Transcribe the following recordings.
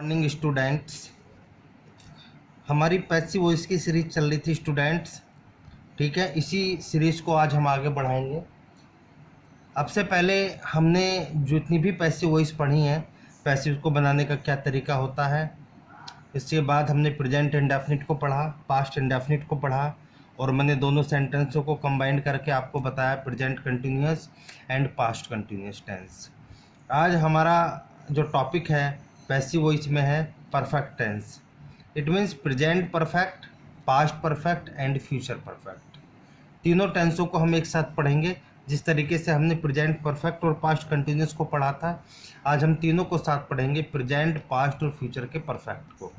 Morning students, हमारी passive voice की series चल रही थी स्टूडेंट्स। ठीक है, इसी सीरीज को आज हम आगे बढ़ाएंगे। अब से पहले हमने जितनी भी पैसिव वॉइस पढ़ी हैं, पैसिव को बनाने का क्या तरीका होता है, इसके बाद हमने प्रेजेंट इंडेफिनिट को पढ़ा, पास्ट इंडेफिनिट को पढ़ा, और मैंने दोनों सेंटेंसों को कंबाइन करके आपको बताया present continuous and past continuous tense. आज हमारा जो टॉपिक है पैसिव वॉइस में है perfect tense. It means present perfect, past perfect and future perfect. तीनों टेंसों को हम एक साथ पढ़ेंगे। जिस तरीके से हमने प्रेजेंट परफेक्ट और पास्ट कंटिन्यूअस को पढ़ा था, आज हम तीनों को साथ पढ़ेंगे, प्रेजेंट, पास्ट और फ्यूचर के परफेक्ट को।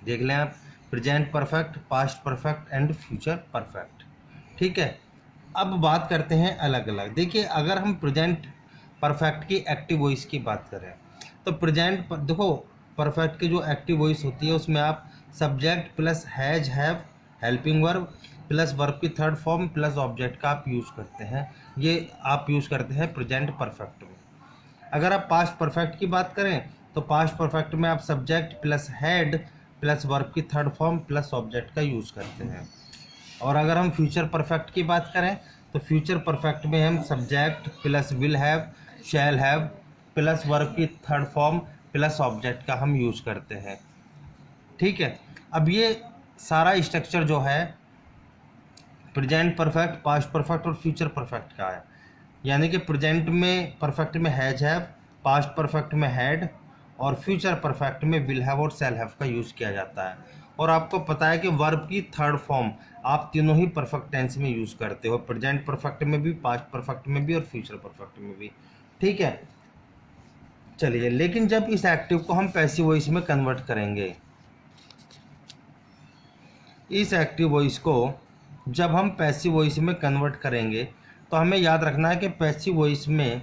देख लें आप, present perfect, past perfect and future perfect. ठीक है, अब बात करते हैं अलग अलग। देखिए, अगर हम प्रेजेंट परफेक्ट की एक्टिव वॉइस की बात करें तो प्रेजेंट पर देखो, परफेक्ट की जो एक्टिव वॉइस होती है उसमें आप subject plus has, have, helping verb plus verb की थर्ड फॉर्म प्लस ऑब्जेक्ट का आप यूज़ करते हैं। ये आप यूज़ करते हैं प्रेजेंट परफेक्ट में। अगर आप पास्ट परफेक्ट की बात करें तो पास्ट परफेक्ट में आप subject plus had plus verb की थर्ड फॉर्म प्लस ऑब्जेक्ट का यूज़ करते हैं। और अगर हम फ्यूचर परफेक्ट की बात करें तो फ्यूचर परफेक्ट में हम subject plus will have, shall have plus verb की थर्ड फॉर्म प्लस ऑब्जेक्ट का हम यूज़ करते हैं। ठीक है, अब ये सारा स्ट्रक्चर जो है प्रेजेंट परफेक्ट, पास्ट परफेक्ट और फ्यूचर परफेक्ट का है। यानी कि प्रेजेंट में परफेक्ट में हैज हैव, पास्ट परफेक्ट में हैड और फ्यूचर परफेक्ट में विल हैव और शैल हैव का यूज़ किया जाता है। और आपको पता है कि वर्ब की थर्ड फॉर्म आप तीनों ही परफेक्ट टेंस में यूज़ करते हो, प्रेजेंट परफेक्ट में भी, पास्ट परफेक्ट में भी और फ्यूचर परफेक्ट में भी। ठीक है, चलिए, लेकिन जब इस एक्टिव को हम पैसिव वॉइस में कन्वर्ट करेंगे, इस एक्टिव वॉइस को जब हम पैसिव वॉइस में कन्वर्ट करेंगे तो हमें याद रखना है कि पैसिव वॉइस में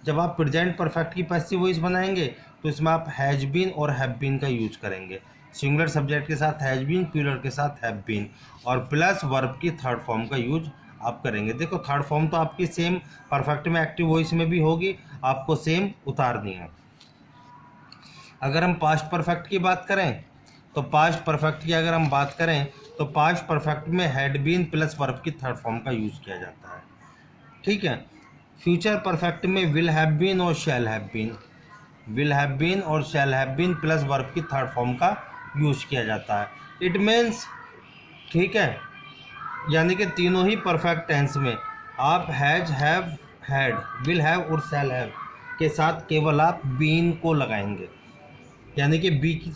जब आप प्रेजेंट परफेक्ट की पैसिव वॉइस बनाएंगे तो इसमें आप हैज बीन और हैव बीन का यूज करेंगे। सिंगुलर सब्जेक्ट के साथ हैज बीन, प्लूरल के साथ हैव बीन और प्लस वर्ब की थर्ड फॉर्म का यूज आप करेंगे। देखो, थर्ड फॉर्म तो आपकी सेम परफेक्ट में एक्टिव वॉइस में भी होगी, आपको सेम उतारनी है। अगर हम पास्ट परफेक्ट की बात करें तो पास्ट परफेक्ट की अगर हम बात करें तो पास्ट परफेक्ट में हैड बीन प्लस वर्ब की थर्ड फॉर्म का यूज़ किया जाता है। ठीक है, फ्यूचर परफेक्ट में विल हैव बीन और shall have been, will have been और shall have been plus verb की थर्ड फॉर्म का यूज़ किया जाता है। इट मीन्स, ठीक है, यानी कि तीनों ही परफेक्ट टेंस में आप has, have, had, will have और शैल हैव के साथ केवल आप बीन को लगाएंगे। यानी कि बी की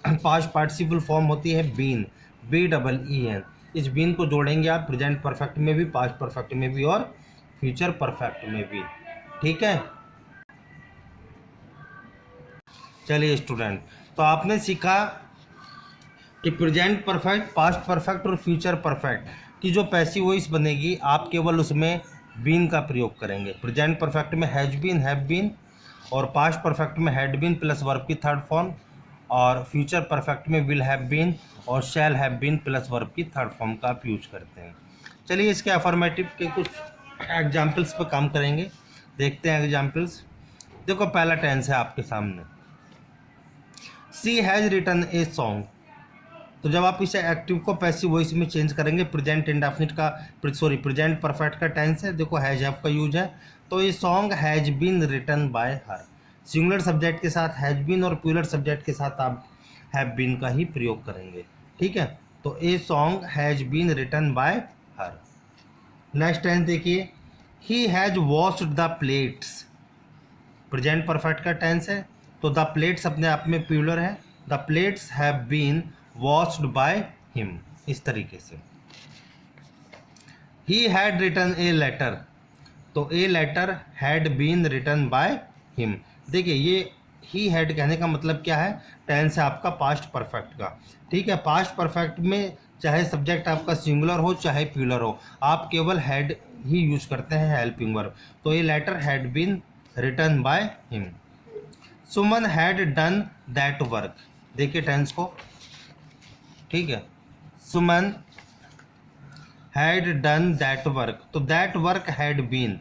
पास्ट पार्टिसिपल फॉर्म होती है बीन, BEEN। इस बीन को जोड़ेंगे आप प्रेजेंट परफेक्ट में भी, पास्ट परफेक्ट में भी और फ्यूचर परफेक्ट में भी। ठीक है, चलिए स्टूडेंट, तो आपने सीखा कि प्रेजेंट परफेक्ट, पास्ट परफेक्ट और फ्यूचर परफेक्ट की जो पैसिव वॉइस बनेगी आप केवल उसमें बीन का प्रयोग करेंगे। प्रेजेंट परफेक्ट में हैज बीन, हैव बीन और पास्ट परफेक्ट में हैड बीन प्लस वर्ब की थर्ड फॉर्म और फ्यूचर परफेक्ट में विल हैव बीन और shall have been plus verb की थर्ड फॉर्म का आप यूज करते हैं। चलिए, इसके अफर्मेटिव के कुछ एग्जाम्पल्स पर काम करेंगे, देखते हैं एग्जाम्पल्स। देखो, पहला टेंस है आपके सामने, she has written a song. तो जब आप इसे एक्टिव को पैसिव वॉइस में चेंज करेंगे, प्रेजेंट इंडेफिनिट का प्रेजेंट परफेक्ट का टेंस है, देखो हैज हैव का यूज है, तो ये song has been written by her. Singular subject के साथ हैज बीन और प्लूरल सब्जेक्ट के साथ आप हैव बीन का ही प्रयोग करेंगे। ठीक है, तो a song has been written by her. Next tense देखिए, he has washed the plates. Present perfect का टेंस है, तो द प्लेट्स अपने आप में प्लूरल है, the plates have been washed by him, इस तरीके से। He had written a letter, तो a letter had been written by him. देखिए, ये ही हैड कहने का मतलब क्या है, टेंस है आपका पास्ट परफेक्ट का। ठीक है, पास्ट परफेक्ट में चाहे सब्जेक्ट आपका सिंगुलर हो चाहे प्लूरल हो, आप केवल हैड ही यूज करते हैं, हेल्पिंग वर्ब। तो ये letter had been written by him. Suman had done that work. देखिए टेंस को, ठीक है, Suman had done that work, तो that work had been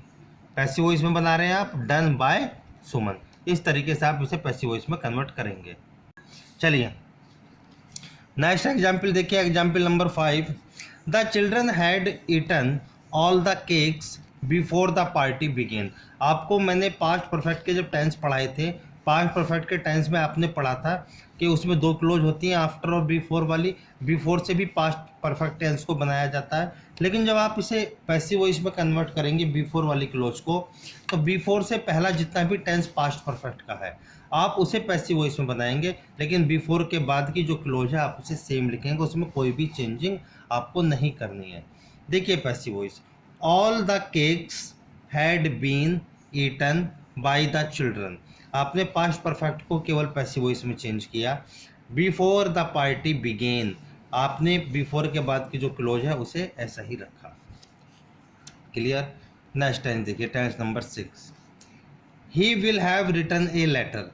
passive voice में बना रहे हैं आप, डन बाय सुमन। इस तरीके से आप इसे पैसिव वॉइस में कन्वर्ट करेंगे। चलिए नेक्स्ट एग्जाम्पल देखिए, example number 5। The children had eaten all the cakes before the party began. आपको मैंने पास्ट परफेक्ट के जब टेंस पढ़ाए थे, पास्ट परफेक्ट के टेंस में आपने पढ़ा था कि उसमें 2 क्लोज होती हैं, आफ्टर और बिफोर वाली। बिफोर से भी पास्ट परफेक्ट टेंस को बनाया जाता है, लेकिन जब आप इसे पैसिव वॉइस में कन्वर्ट करेंगे बिफोर वाली क्लोज को, तो बिफोर से पहला जितना भी टेंस पास्ट परफेक्ट का है आप उसे पैसिव वॉइस में बनाएंगे, लेकिन बिफोर के बाद की जो क्लोज है आप उसे सेम लिखेंगे, उसमें कोई भी चेंजिंग आपको नहीं करनी है। देखिए passive voice, all the cakes had been eaten by the children. आपने पास्ट परफेक्ट को केवल पैसिव वॉइस में चेंज किया। बिफोर द पार्टी बिगेन, आपने बिफोर के बाद की जो क्लोज है उसे ऐसा ही रखा। क्लियर। नेक्स्ट टेंस देखिए, tense number 6। He will have written a letter.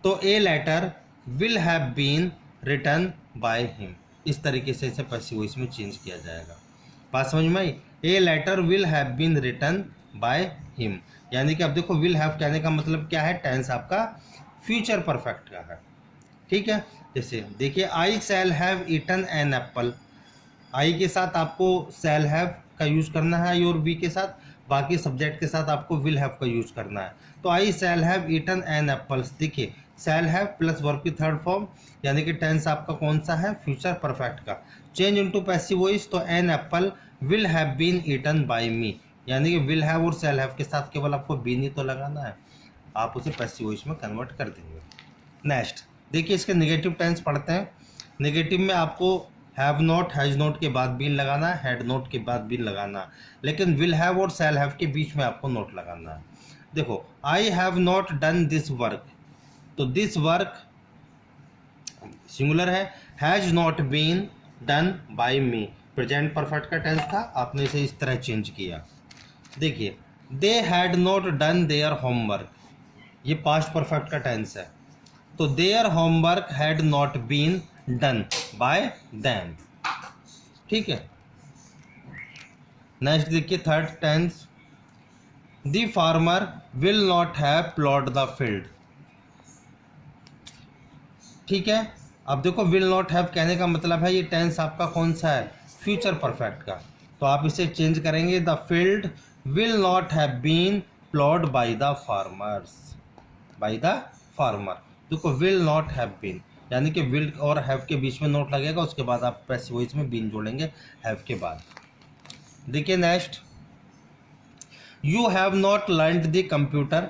तो a letter will have been written by him, इस तरीके से इसे पैसिव वॉइस में चेंज किया जाएगा। बात समझ में आई? A letter will have been written by him, यानी कि अब देखो विल हैव कहने का मतलब क्या है, टेंस आपका फ्यूचर परफेक्ट का है। ठीक है, जैसे देखिए I shall have eaten an apple. I के साथ आपको शैल हैव का यूज करना है और वी के साथ, बाकी सब्जेक्ट के साथ आपको विल हैव का यूज करना है। तो I shall have eaten an apples, देखिए शैल हैव प्लस वर्ब की थर्ड फॉर्म, यानी कि टेंस आपका कौन सा है, फ्यूचर परफेक्ट का। चेंज इनटू पैसिव वॉइस, तो an apple will have been eaten by me, यानी कि विल हैव और शैल हैव के साथ केवल आपको बीन ही तो लगाना है, आप उसे पैसिव वॉइस में कन्वर्ट कर देंगे। नेक्स्ट देखिए, इसके नेगेटिव टेंस पढ़ते हैं। नेगेटिव में आपको हैव नॉट, हैज नॉट के बाद बीन लगाना है, हैड नॉट के बाद बीन लगाना, लेकिन विल हैव और शैल हैव के बीच में आपको नोट लगाना है। देखो I have not done this work, तो दिस वर्क सिंगुलर है, has not been done by me present perfect का टेंस था, आपने इसे इस तरह चेंज किया। देखिए they had not done their homework, ये पास्ट परफेक्ट का टेंस है, तो their homework had not been done by them. ठीक है, नेक्स्ट देखिए third tense, the farmer will not have plot the field. ठीक है, अब देखो विल नॉट हैव कहने का मतलब है ये टेंस आपका कौन सा है, फ्यूचर परफेक्ट का, तो आप इसे चेंज करेंगे, the field will not have been plot by the farmers, by the farmer. देखो विल नॉट हैव बीन, यानी कि विल और हैव के बीच में नोट लगेगा, उसके बाद आप पैसिव वॉइस में बीन जोड़ेंगे हैव के बाद। देखिए next, you have not learned the computer,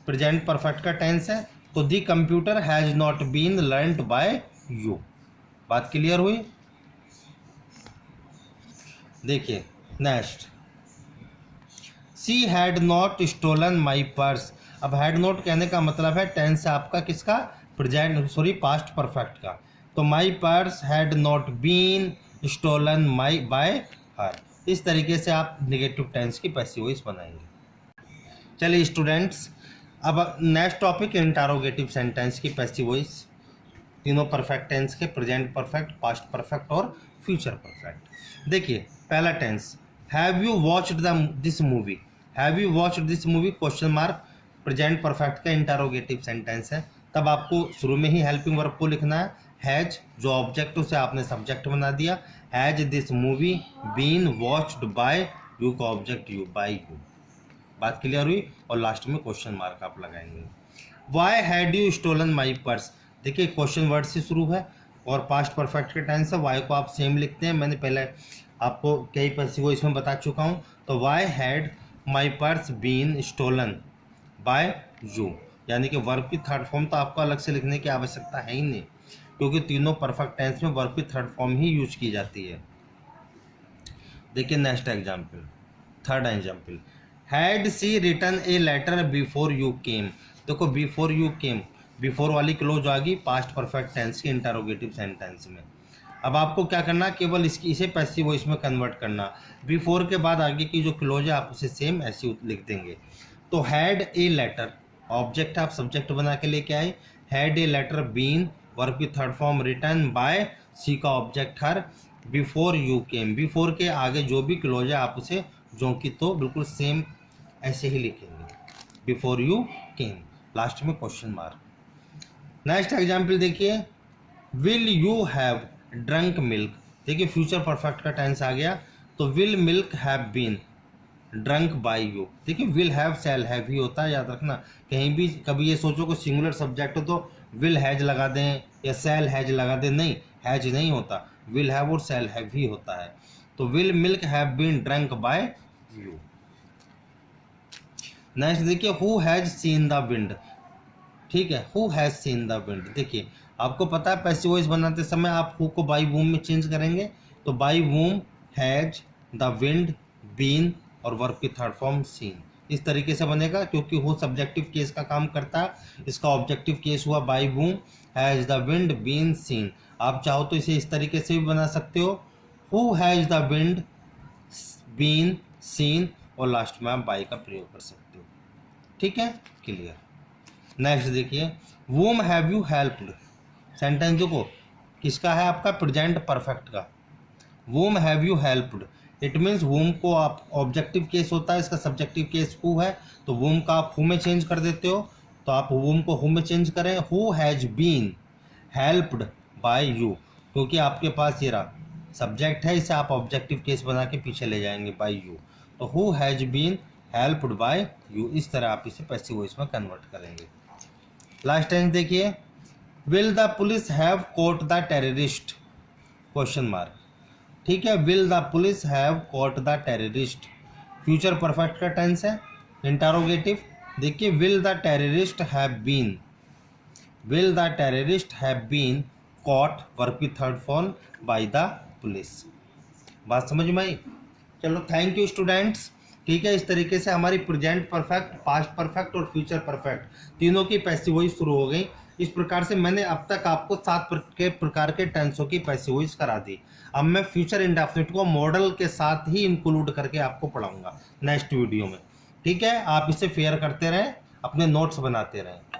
present perfect का टेंस है, तो the computer has not been learned by you. बात क्लियर हुई? देखिए next, she had not stolen my purse. अब हैड नॉट कहने का मतलब है टेंस है आपका किसका, पास्ट परफेक्ट का, तो my purse had not been stolen my by her. इस तरीके से आप नेगेटिव टेंस की पैसिव वॉइस बनाएंगे। चलिए स्टूडेंट्स, अब नेक्स्ट टॉपिक इंटरोगेटिव सेंटेंस की पैसिव वॉइस, तीनों परफेक्ट टेंस के, प्रेजेंट परफेक्ट, पास्ट परफेक्ट और फ्यूचर परफेक्ट। देखिए पहला tense, have you watched this movie. Have you watched this movie question mark, present perfect का इंटरोगेटिव सेंटेंस है, तब आपको शुरू में ही हेल्पिंग वर्ब को लिखना है। हैज जो ऑब्जेक्ट उसे आपने सब्जेक्ट बना दिया, has this movie been watched by you का ऑब्जेक्ट यू, बाय यू। बात क्लियर हुई? और लास्ट में क्वेश्चन मार्क आप लगाएंगे। Why had you stolen my purse, देखिए क्वेश्चन वर्ड से शुरू है और पास्ट परफेक्ट के टेंस है, वाई को आप सेम लिखते हैं, मैंने पहले आपको कई पैसिव वॉइस में बता चुका हूँ। तो why had my purse been stolen by you, यानी कि वर्ब की थर्ड फॉर्म तो आपको अलग से लिखने की आवश्यकता है ही नहीं, क्योंकि तीनों परफेक्ट टेंस में वर्ब की थर्ड फॉर्म ही यूज की जाती है। देखिए next example, third example, had she written a letter before you came. देखो बिफोर यू केम, बिफोर वाली क्लोज आ गई पास्ट परफेक्ट टेंस के इंटरोगेटिव सेंटेंस में। अब आपको क्या करना, केवल इसे पैसिव वॉइस में कन्वर्ट करना। बिफोर के बाद आगे की जो क्लोज है आप उसे सेम ऐसे लिख देंगे। तो हैड ए लेटर, ऑब्जेक्ट आप सब्जेक्ट बना के लेके आए, had a letter been verb की third form written by she का object her, before you came, before के आगे जो भी क्लोज है आप उसे जो कि तो बिल्कुल सेम ऐसे ही लिखेंगे, बिफोर यू केम। लास्ट में क्वेश्चन मार्क। नेक्स्ट एग्जाम्पल देखिए, will you have drunk milk. देखिए फ्यूचर परफेक्ट का टेंस आ गया, तो will milk have been drunk by you. देखिए विल हैव शैल हैव ही होता है, याद रखना। कहीं भी कभी ये सोचो कि सिंगुलर सब्जेक्ट हो तो विल हैज लगा दें या शैल हैज लगा दें, नहीं, हैज नहीं होता, विल हैव और शैल हैव ही होता है। तो will milk have been drunk by you. Next देखिए, who has seen the wind. ठीक है, who has seen the wind. देखिए आपको पता है पैसिव वॉइस बनाते समय आप हु को बाई वूम में चेंज करेंगे, तो by whom, has, the wind, been और वर्ब की थर्ड फॉर्म सीन, इस तरीके से बनेगा, क्योंकि हु सब्जेक्टिव केस का काम करता है। इसका ऑब्जेक्टिव केस हुआ by whom, has the wind, been, seen. आप चाहो तो इसे इस तरीके से भी बना सकते हो, who has the wind, been, seen और लास्ट में आप बाई का प्रयोग कर सकते हो। ठीक है, क्लियर। नेक्स्ट देखिए, whom have you helped. Sentence देखो किसका है, आपका प्रेजेंट परफेक्ट का। Whom have you helped, it means whom को आप ऑब्जेक्टिव केस होता है, इसका सब्जेक्टिव केस हु है, तो वूम का आप हु में चेंज कर देते हो, तो आप वूम को हु में चेंज करें। Who has been helped by you, क्योंकि आपके पास ये रहा सब्जेक्ट है, इसे आप ऑब्जेक्टिव केस बना के पीछे ले जाएंगे बाय यू, तो who has been helped by you. इस तरह आप इसे पैसिव वॉइस में कन्वर्ट करेंगे। लास्ट टेंस देखिए, will the police have caught the terrorist, question mark. ठीक है, will the police have caught the terrorist, future perfect का टेंस है, इंटरोगेटिव। देखिए will the terrorist have been, will the terrorist have been caught, verb की third form, by the police. बात समझ में आई? चलो थैंक यू स्टूडेंट्स। ठीक है, इस तरीके से हमारी प्रेजेंट परफेक्ट, पास्ट परफेक्ट और फ्यूचर परफेक्ट तीनों की पैसिव वॉइस शुरू हो गई। इस प्रकार से मैंने अब तक आपको 7 प्रकार के टेंसों की पैसिव वॉइस करा दी। अब मैं फ्यूचर इंडेफिनिट को मॉडल के साथ ही इंक्लूड करके आपको पढ़ाऊंगा नेक्स्ट वीडियो में। ठीक है, आप इसे फेयर करते रहें, अपने नोट्स बनाते रहें।